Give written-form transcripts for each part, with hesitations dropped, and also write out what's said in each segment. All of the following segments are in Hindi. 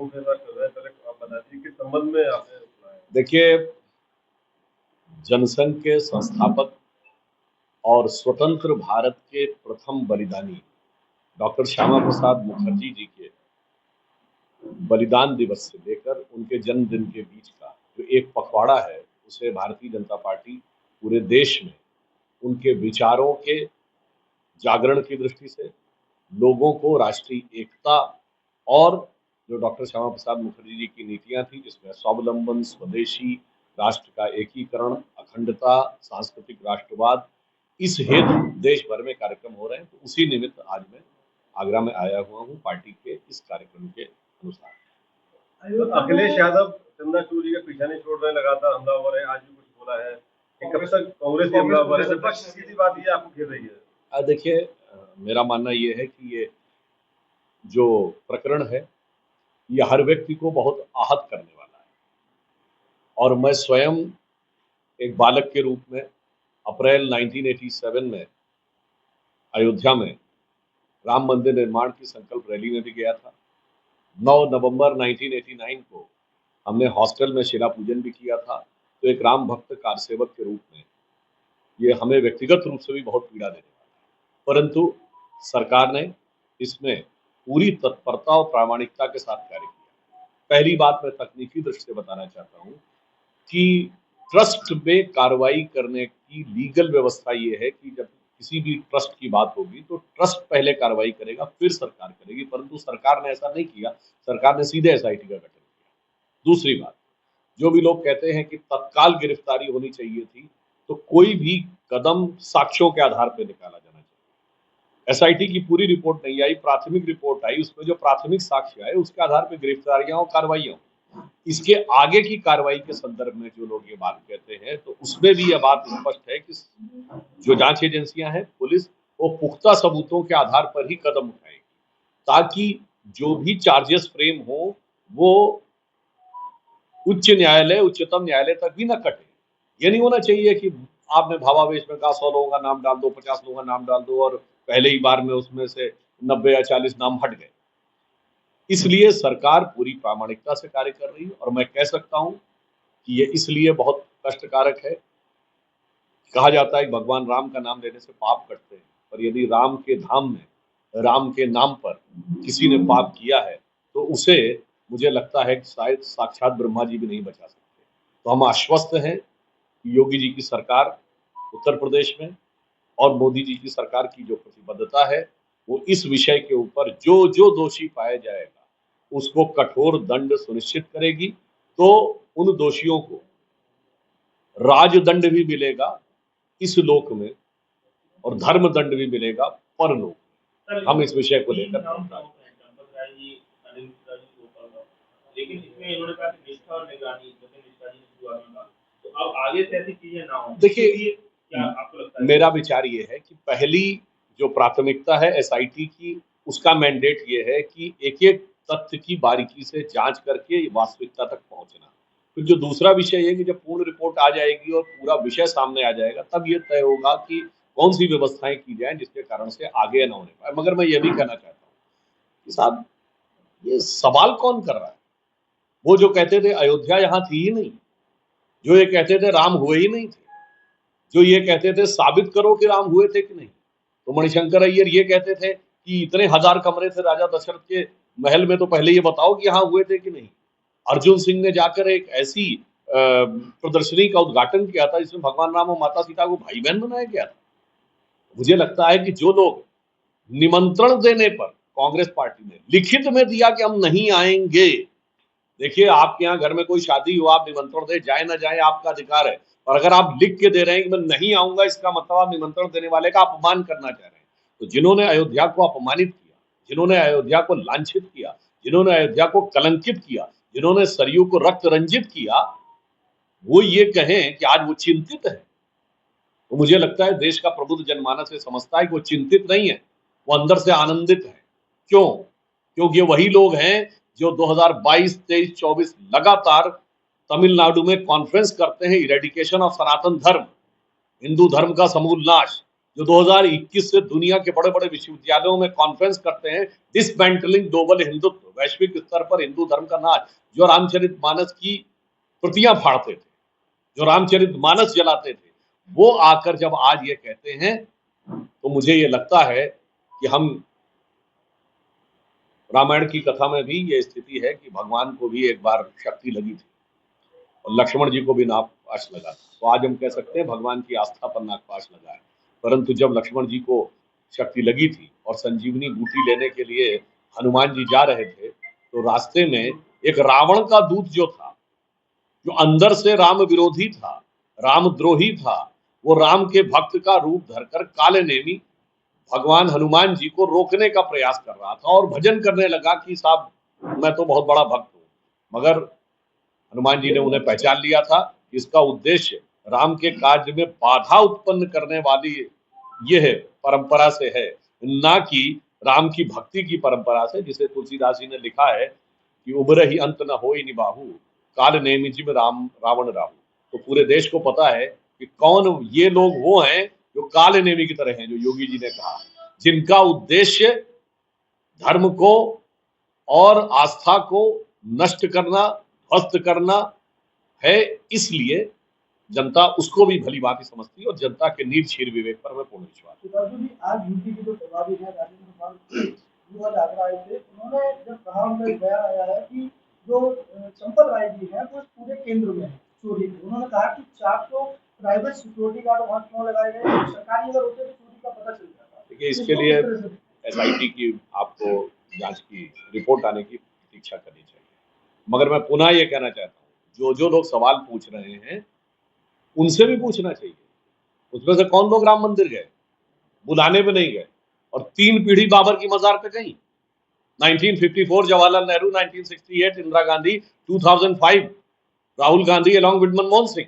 कौन फैसला कर रहा है, पहले आप बता दीजिए किस संबंध में आपने सुना है? देखिए, जनसंघ के संस्थापक और स्वतंत्र भारत के प्रथम बलिदानी डॉक्टर श्यामा प्रसाद मुखर्जी जी के बलिदान दिवस से लेकर उनके जन्मदिन के बीच का जो एक पखवाड़ा है, उसे भारतीय जनता पार्टी पूरे देश में उनके विचारों के जागरण की दृष्टि से, लोगों को राष्ट्रीय एकता और जो डॉक्टर श्यामा प्रसाद मुखर्जी जी की नीतियां थी, जिसमें स्वावलंबन, स्वदेशी, राष्ट्र का एकीकरण, अखंडता, सांस्कृतिक राष्ट्रवाद, इस हेतु देश भर में कार्यक्रम हो रहे हैं। तो उसी निमित्त आज मैं आगरा में आया हुआ हूँ पार्टी के इस कार्यक्रम के अनुसार। तो अखिलेश यादव चंद्रचूड़ जी का पीछा नहीं छोड़ रहे, लगातार हमलावर है, आज भी कुछ बोला है कि कब तक कांग्रेस के हमलावर है, विपक्ष सीधी बात ये आपको घेर रही है। देखिए, मेरा मानना ये है कि ये जो प्रकरण है, ये हर व्यक्ति को बहुत आहत करने वाला है और मैं स्वयं एक बालक के रूप में अप्रैल 1987 में अयोध्या में राम मंदिर निर्माण की संकल्प रैली में भी गया था। 9 नवंबर 1989 को हमने हॉस्टल में शिला पूजन भी किया था। तो एक राम भक्त कारसेवक के रूप में ये हमें व्यक्तिगत रूप से भी बहुत पीड़ा देने वाला है, परंतु सरकार ने इसमें पूरी तत्परता और प्रामाणिकता के साथ कार्य किया। पहली बात मैं तकनीकी दृष्टि से बताना चाहता हूँ कि ट्रस्ट में कार्रवाई करने की लीगल व्यवस्था ये है कि जब किसी भी ट्रस्ट की बात होगी तो ट्रस्ट पहले कार्रवाई करेगा, फिर सरकार करेगी, परंतु सरकार ने ऐसा नहीं किया। सरकार ने सीधे एसआईटी का गठन किया। दूसरी बात, जो भी लोग कहते हैं कि तत्काल गिरफ्तारी होनी चाहिए थी, तो कोई भी कदम साक्ष्यों के आधार पर निकाला जाना चाहिए। एसआईटी की पूरी रिपोर्ट नहीं आई, प्राथमिक रिपोर्ट आई, उसमें जो प्राथमिक साक्ष्य आए उसके आधार पर गिरफ्तारियां और कार्रवाइयां। इसके आगे की कार्रवाई के संदर्भ में जो लोग ये बात कहते हैं, तो उसमें भी यह बात स्पष्ट है कि जो जांच एजेंसियां हैं, पुलिस, वो पुख्ता सबूतों के आधार पर ही कदम उठाएगी, ताकि जो भी चार्जेस फ्रेम हो वो उच्च न्यायालय, उच्चतम न्यायालय तक भी न कटे। ये नहीं होना चाहिए कि आपने भावावेश में कहा 100 लोगों का नाम डाल दो, 50 लोगों का नाम डाल दो और पहले ही बार में उसमें से 90 या 40 नाम हट गए। इसलिए सरकार पूरी प्रामाणिकता से कार्य कर रही है और मैं कह सकता हूं कि ये इसलिए बहुत कष्टकारक है। कहा जाता है कि भगवान राम का नाम लेने से पाप कटते हैं, पर यदि राम के धाम में राम के नाम पर किसी ने पाप किया है तो उसे मुझे लगता है कि शायद साक्षात ब्रह्मा जी भी नहीं बचा सकते। तो हम आश्वस्त हैं कि योगी जी की सरकार उत्तर प्रदेश में और मोदी जी की सरकार की जो प्रतिबद्धता है, वो इस विषय के ऊपर जो जो दोषी पाया जाएगा उसको कठोर दंड सुनिश्चित करेगी। तो उन दोषियों को राजदंड भी मिलेगा इस लोक में और धर्म दंड भी मिलेगा परलोक में। हम इस विषय को लेकर लेकिन इसमें इन्होंने कहा कि निष्ठा और निगरानी, जैसे निष्ठा जी ने शुरुआत में कहा, तो अब आगे से ऐसी चीजें ना हो। देखिए, क्या आपको लगता है? मेरा विचार ये है कि पहली जो प्राथमिकता है एसआईटी की, उसका मैंडेट ये है कि एक एक तथ्य की बारीकी से जांच करके वास्तविकता तक पहुंचना। फिर जो दूसरा विषय है कि जब पूर्ण रिपोर्ट आ जाएगी और पूरा विषय सामने आ जाएगा, तब ये तय होगा कि कौन सी व्यवस्थाएं की जाए जिसके कारण से आगे न होने पाए। मगर मैं ये भी कहना चाहता हूँ कि साहब, ये सवाल कौन कर रहा है? वो जो कहते थे अयोध्या यहाँ थी ही नहीं, जो ये कहते थे राम हुए ही नहीं थे, जो ये कहते थे साबित करो कि राम हुए थे कि नहीं, तो मणिशंकर अय्यर ये कहते थे कि इतने हजार कमरे थे राजा दशरथ के महल में, तो पहले ये बताओ कि यहाँ हुए थे कि नहीं। अर्जुन सिंह ने जाकर एक ऐसी प्रदर्शनी का उद्घाटन किया था जिसमें भगवान राम और माता सीता को भाई बहन बनाया गया था। मुझे लगता है कि जो लोग निमंत्रण देने पर कांग्रेस पार्टी ने लिखित में दिया कि हम नहीं आएंगे, देखिए आपके यहाँ घर में कोई शादी हो, आप निमंत्रण दे, जाए ना जाए आपका अधिकार है, और अगर आप लिख के दे रहे हैं कि मैं नहीं आऊंगा, इसका मतलब आप निमंत्रण देने वाले का अपमान करना चाह रहे हैं। तो जिन्होंने अयोध्या को अपमानित किया, जिन्होंने अयोध्या को लांछित किया, जिन्होंने अयोध्या को कलंकित किया, जिन्होंने सरयू को रक्त रंजित किया, वो ये कहें कि आज वो चिंतित है, तो मुझे लगता है देश का प्रबुद्ध जनमानस ये समझता है कि वो चिंतित नहीं है, वो अंदर से आनंदित है। क्यों? क्योंकि वही लोग हैं जो 2022, 23, 24 लगातार तमिलनाडु में कॉन्फ्रेंस करते हैं इरेडिकेशन ऑफ सनातन धर्म, हिंदू धर्म का समूल नाश, जो 2021 से दुनिया के बड़े बड़े विश्वविद्यालयों में कॉन्फ्रेंस करते हैं, डिसमेंटलिंग ग्लोबल हिंदुत्व, वैश्विक स्तर पर हिंदू धर्म का नाश, जो रामचरितमानस की प्रतियां फाड़ते थे, जो रामचरितमानस जलाते थे, वो आकर जब आज ये कहते हैं, तो मुझे ये लगता है कि हम रामायण की कथा में भी ये स्थिति है कि भगवान को भी एक बार शक्ति लगी थी और लक्ष्मण जी को भी नागपाश लगा था। तो आज हम कह सकते हैं भगवान की आस्था पर नागपाश लगा है, परंतु जब लक्ष्मण जी को शक्ति लगी थी और संजीवनी बूटी लेने के लिए हनुमान जी जा रहे थे, तो रास्ते में एक रावण का दूत जो था, जो अंदर से राम विरोधी था, रामद्रोही था, वो राम के भक्त का रूप धरकर काले नेमी भगवान हनुमान जी को रोकने का प्रयास कर रहा था और भजन करने लगा कि साहब मैं तो बहुत बड़ा भक्त हूं। मगर हनुमान जी ने उन्हें पहचान लिया था कि इसका उद्देश्य राम के कार्य में बाधा उत्पन्न करने वाली यह परंपरा से है, ना कि राम की भक्ति की परंपरा से, जिसे तुलसीदास जी ने लिखा है कि उबर ही अंत न होई निबाहु, काल नेमि जिम राम रावण राहु। तो पूरे देश को पता है कि कौन ये लोग वो हैं जो काल नेमी की तरह हैं, जो योगी जी ने कहा, जिनका उद्देश्य धर्म को और आस्था को नष्ट करना, ध्वस्त करना है। इसलिए जनता उसको भी भली भांति समझती है और जनता के नीर क्षीर विवेक पर हमें पूर्ण विश्वास है। आज यूपी के जो प्रभारी हैं राजेंद्र पाल युवा जागरा आए थे, उन्होंने जब कहा, उनका एक बयान आया है कि जो चंपत राय जी हैं वो पूरे केंद्र में है चोरी की। उन्होंने कहा कि 400 प्राइवेट सिक्योरिटी गार्ड वहाँ क्यों लगाए गए, सरकारी अगर होते तो चोरी का पता चल जाता। देखिए, इसके लिए SIT की आपको जांच की रिपोर्ट आने की प्रतीक्षा करनी चाहिए। मगर मैं पुनः ये कहना चाहता हूँ, जो लोग सवाल पूछ रहे हैं उनसे भी पूछना चाहिए, उसमें से कौन लोग राम मंदिर गए, बुलाने में नहीं गए, और 3 पीढ़ी बाबर की मजार पे गई। 1954 जवाहरलाल नेहरू, 1968 इंदिरा गांधी, 2005 राहुल गांधी अलॉन्ग विद मनमोहन सिंह।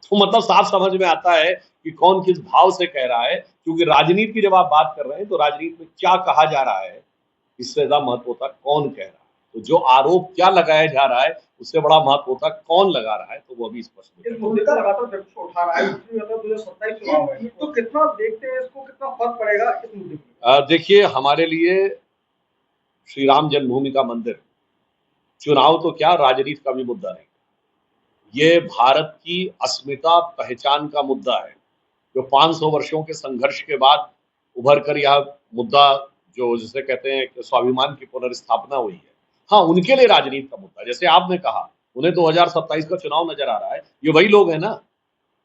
तो मतलब साफ समझ में आता है कि कौन किस भाव से कह रहा है, क्योंकि राजनीति की जब आप बात कर रहे हैं तो राजनीति में क्या कहा जा रहा है इससे ज्यादा महत्व होता कौन कह रहा है। तो जो आरोप क्या लगाया जा रहा है उससे बड़ा महत्व होता कौन लगा रहा है, तो वो अभी स्पष्ट नहीं है। इस मुद्दे का लगातार विपक्ष उठा रहा है, इसलिए मतलब 2027 चुनाव है, तो कितना देखते हैं इसको, कितना फर्क पड़ेगा इस मुद्दे पर? देखिए, हमारे लिए श्री राम जन्मभूमि का मंदिर, चुनाव तो क्या, राजनीति का भी मुद्दा नहीं, ये भारत की अस्मिता पहचान का मुद्दा है, जो 500 वर्षों के संघर्ष के बाद उभर कर यह मुद्दा, जो जिसे कहते हैं स्वाभिमान की पुनर्स्थापना हुई है। हाँ, उनके लिए राजनीति का मुद्दा, जैसे आपने कहा उन्हें 2027 का चुनाव नजर आ रहा है। ये वही लोग हैं ना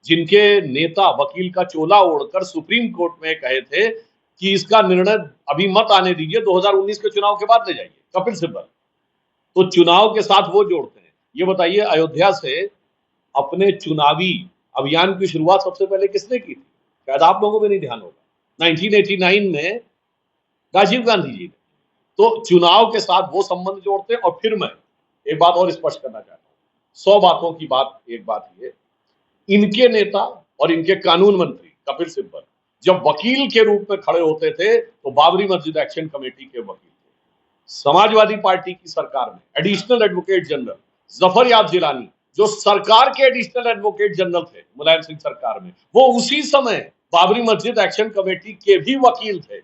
जिनके नेता वकील का चोला ओढ़कर सुप्रीम कोर्ट में कहे थे कि इसका निर्णय अभी मत आने दीजिए, 2019 के चुनाव के बाद ले जाइए, कपिल सिब्बल। तो चुनाव के साथ वो जोड़ते हैं। ये बताइए, अयोध्या से अपने चुनावी अभियान की शुरुआत सबसे पहले किसने की थी? शायद आप लोगों को भी नहीं ध्यान होगा, 1989 में राजीव गांधी जी ने। तो चुनाव के साथ वो संबंध जोड़ते हैं। और फिर मैं एक बात और स्पष्ट करना चाहता हूं, 100 बातों की बात एक बात ये, इनके नेता और इनके कानून मंत्री कपिल सिब्बल जब वकील के रूप में खड़े होते थे तो बाबरी मस्जिद एक्शन कमेटी के वकील थे। समाजवादी पार्टी की सरकार में additional advocate general Zafar Yab Jilani, जो सरकार के एडिशनल एडवोकेट जनरल थे मुलायम सिंह सरकार में, वो उसी समय बाबरी मस्जिद एक्शन कमेटी के भी वकील थे।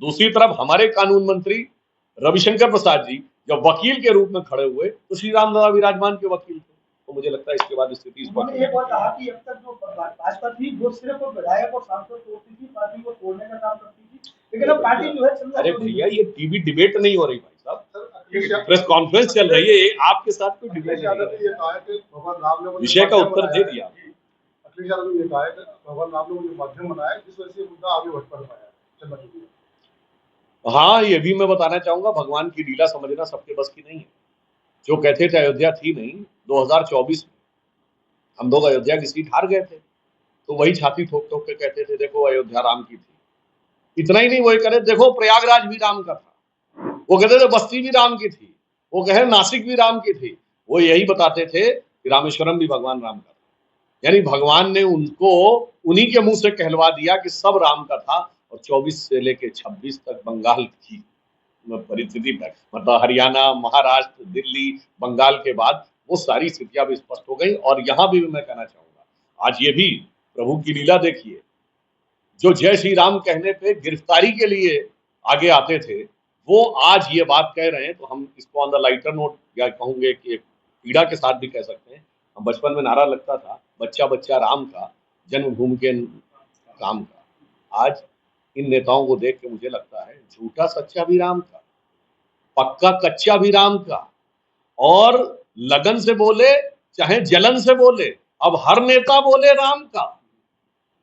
दूसरी तरफ हमारे कानून मंत्री रविशंकर प्रसाद जी जब वकील के रूप में खड़े हुए तो श्री राम लला विराजमान के वकील थे। तो मुझे लगता है इसके बाद स्थिति उन्होंने ये बात कहा कि अब तक जो भाजपा थी वो सिर्फ विधायक और सांसद तोड़ती थी, पार्टी को तोड़ने का काम करती थी, लेकिन अब पार्टी जो है, अरे भैया, ये टीवी डिबेट नहीं हो रही भाई साहब, प्रेस कॉन्फ्रेंस चल रही है, आपके साथ कोई डिबेट नहीं, विषय का उत्तर दे दिया। अखिलेश यादव ने कहा है कि भगवान राम ने मुझे माध्यम बनाया जिस वजह से मुद्दा आगे बढ़ पाया। हाँ, ये भी मैं बताना चाहूंगा, भगवान की लीला समझना सबके बस की नहीं है। जो कहते थे अयोध्या थी नहीं, 2024 में हम लोग अयोध्या की सीट हार गए थे, तो वही छाती ठोक ठोक के कहते थे देखो अयोध्या राम की थी। इतना ही नहीं, वही करे देखो प्रयागराज भी राम का था, वो कहते थे बस्ती भी राम की थी, वो कहे नासिक भी राम की थी, वो यही बताते थे कि रामेश्वरम भी भगवान राम का था। यानी भगवान ने उनको उन्हीं के मुंह से कहलवा दिया कि सब राम का था। और 24 से लेके 26 तक बंगाल की परिस्थिति, मतलब हरियाणा, महाराष्ट्र, दिल्ली, बंगाल के बाद वो सारी स्थितियां भी स्पष्ट हो गई। और यहाँ भी मैं कहना चाहूंगा, आज ये भी प्रभु की लीला देखिए जो जय श्री राम कहने पे गिरफ्तारी के लिए आगे आते थे, वो आज ये बात कह रहे हैं। तो हम इसको ऑन द लाइटर नोट या कहूंगे कि एक पीड़ा के साथ भी कह सकते हैं। हम बचपन में नारा लगता था, बच्चा बच्चा राम का, जन्मभूमि के काम का। आज इन नेताओं को देख के मुझे लगता है झूठा सच्चा भी राम का, पक्का कच्चा भी राम का, और लगन से बोले चाहे जलन से बोले, अब हर नेता बोले राम का।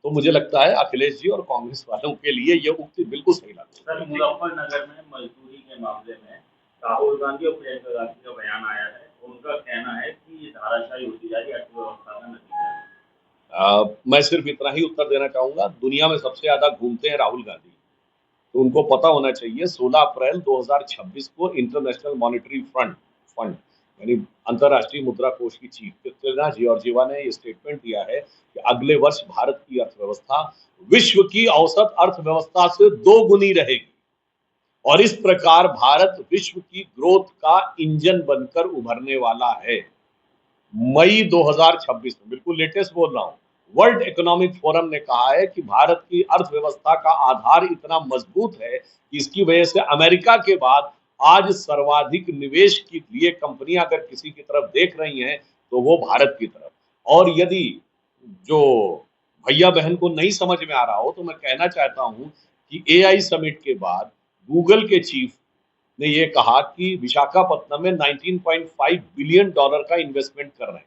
तो मुझे लगता है अखिलेश जी और कांग्रेस वालों के लिए ये उक्ति बिल्कुल सही लगती है। सर, मुजफ्फरनगर में मजदूरी के मामले में राहुल गांधी और प्रियंका गांधी का बयान आया है। उनका कहना है कि ये धाराशाही होती जा रही है, अर्थव्यवस्था का नतीजा है। मैं सिर्फ इतना ही उत्तर देना चाहूंगा, दुनिया में सबसे ज्यादा घूमते हैं राहुल गांधी, तो उनको पता होना चाहिए 16 अप्रैल 2026 को इंटरनेशनल मॉनेटरी फंड यानी अंतर्राष्ट्रीय मुद्रा कोष की चीफ क्रिस्टलिना जॉर्जिएवा ने ये स्टेटमेंट दिया है कि अगले वर्ष भारत की अर्थव्यवस्था विश्व की औसत अर्थव्यवस्था से 2 गुनी रहेगी, और इस प्रकार भारत विश्व की ग्रोथ का इंजन बनकर उभरने वाला है। मई 2026 में, बिल्कुल लेटेस्ट बोल रहा हूं, वर्ल्ड इकोनॉमिक फोरम ने कहा है कि भारत की अर्थव्यवस्था का आधार इतना मजबूत है कि इसकी वजह से अमेरिका के बाद आज सर्वाधिक निवेश के लिए कंपनियां अगर किसी की तरफ देख रही हैं तो वो भारत की तरफ। और यदि जो भैया बहन को नहीं समझ में आ रहा हो तो मैं कहना चाहता हूं कि एआई समिट के बाद गूगल के चीफ ने ये कहा कि विशाखापट्टनम में $19.5 बिलियन का इन्वेस्टमेंट कर रहे हैं।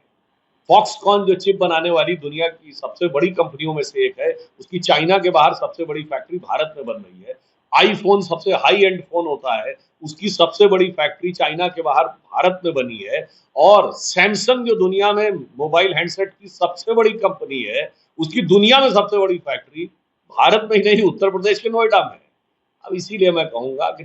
फॉक्सकॉन जो चिप बनाने वाली दुनिया की सबसे बड़ी कंपनियों में से एक है, उसकी चाइना के बाहर सबसे बड़ी फैक्ट्री भारत में बन रही है। आईफोन सबसे हाई एंड फोन होता है, उसकी सबसे बड़ी फैक्ट्री चाइना के बाहर भारत में बनी है। और सैमसंग जो दुनिया में मोबाइल हैंडसेट की सबसे बड़ी कंपनी है, उसकी दुनिया में सबसे बड़ी फैक्ट्री भारत में ही नहीं उत्तर प्रदेश के नोएडा में है। अब इसीलिए मैं कहूंगा कि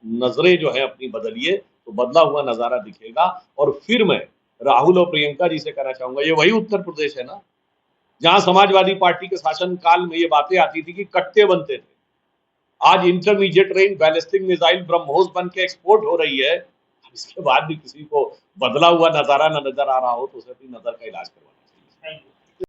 नजरें जो है अपनी बदलिए तो बदला हुआ नजारा दिखेगा। और फिर मैं राहुल और प्रियंका जी से कहना चाहूंगा, ये वही उत्तर प्रदेश है ना जहां समाजवादी पार्टी के शासनकाल में ये बातें आती थी कि कट्टे बनते थे। आज intermediate range ballistic missile BrahMos बन के एक्सपोर्ट हो रही है। इसके बाद भी किसी को बदला हुआ नजारा न नजर आ रहा हो तो उसे अपनी नजर का इलाज करवाना चाहिए। Thank you.